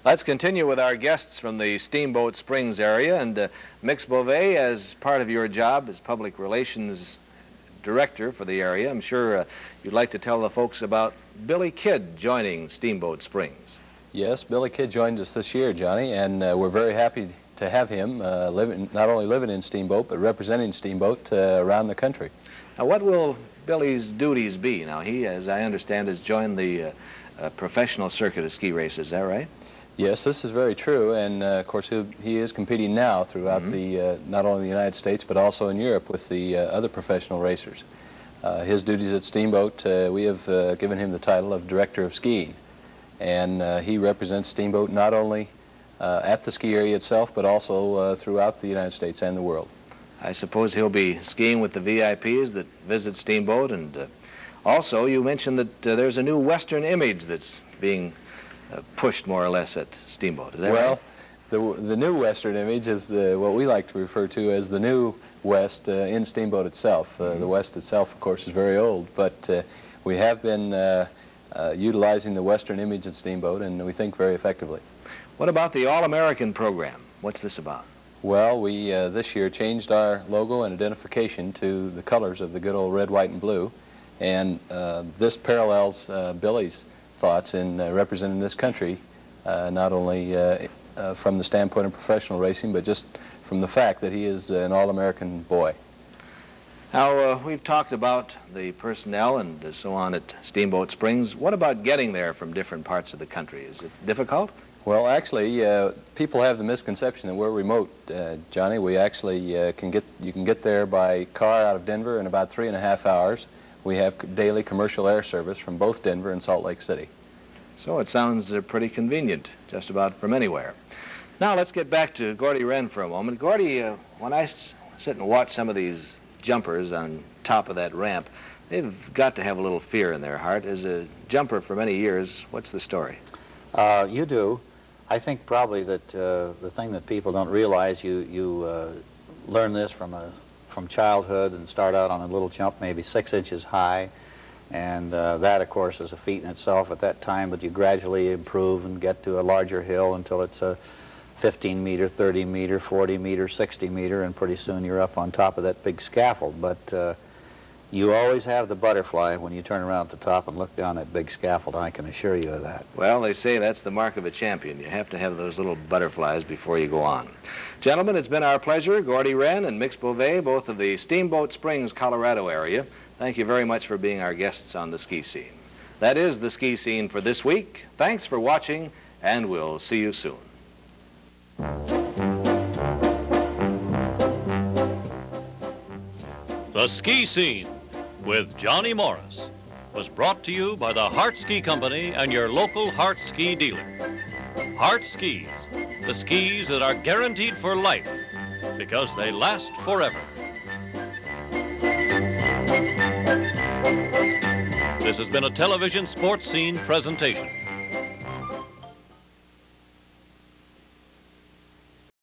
Let's continue with our guests from the Steamboat Springs area. And Mix Beauvais, as part of your job as public relations director for the area, I'm sure you'd like to tell the folks about Billy Kidd joining Steamboat Springs. Yes, Billy Kidd joined us this year, Johnny, and we're very happy to have him not only living in Steamboat, but representing Steamboat around the country. Now, what will Billy's duties be? Now, he, as I understand, has joined the professional circuit of ski racers, is that right? Yes, this is very true, and of course he is competing now throughout the not only the United States but also in Europe with the other professional racers. His duties at Steamboat, we have given him the title of Director of Skiing, and he represents Steamboat not only at the ski area itself but also throughout the United States and the world. I suppose he'll be skiing with the VIPs that visit Steamboat, and also you mentioned that there's a new Western image that's being pushed more or less at Steamboat. Is that right? Well, the new Western image is what we like to refer to as the new West in Steamboat itself. The West itself, of course, is very old, but we have been utilizing the Western image in Steamboat, and we think very effectively. What about the All-American program? What's this about? Well, we this year changed our logo and identification to the colors of the good old red, white, and blue, and this parallels Billy's thoughts in representing this country, not only from the standpoint of professional racing, but just from the fact that he is an all-American boy. Now, we've talked about the personnel and so on at Steamboat Springs. What about getting there from different parts of the country? Is it difficult? Well, actually, people have the misconception that we're remote, Johnny. We actually you can get there by car out of Denver in about 3.5 hours. We have daily commercial air service from both Denver and Salt Lake City. So it sounds pretty convenient, just about from anywhere. Now let's get back to Gordy Wren for a moment. Gordy, when I sit and watch some of these jumpers on top of that ramp, they've got to have a little fear in their heart. As a jumper for many years, what's the story? You do. I think probably that the thing that people don't realize, you learn this from childhood and start out on a little jump, maybe 6 inches high, and that, of course, is a feat in itself at that time, but you gradually improve and get to a larger hill until it's a 15-meter, 30-meter, 40-meter, 60-meter, and pretty soon you're up on top of that big scaffold. But you always have the butterfly when you turn around at the top and look down that big scaffold, I can assure you of that. Well, they say that's the mark of a champion. You have to have those little butterflies before you go on. Gentlemen, it's been our pleasure. Gordy Wren and Mix Beauvais, both of the Steamboat Springs, Colorado area. Thank you very much for being our guests on the ski scene. That is the ski scene for this week. Thanks for watching, and we'll see you soon. The Ski Scene with Johnny Morris was brought to you by the Hart Ski Company and your local Hart Ski dealer. Hart Skis, the skis that are guaranteed for life because they last forever. This has been a television sports scene presentation.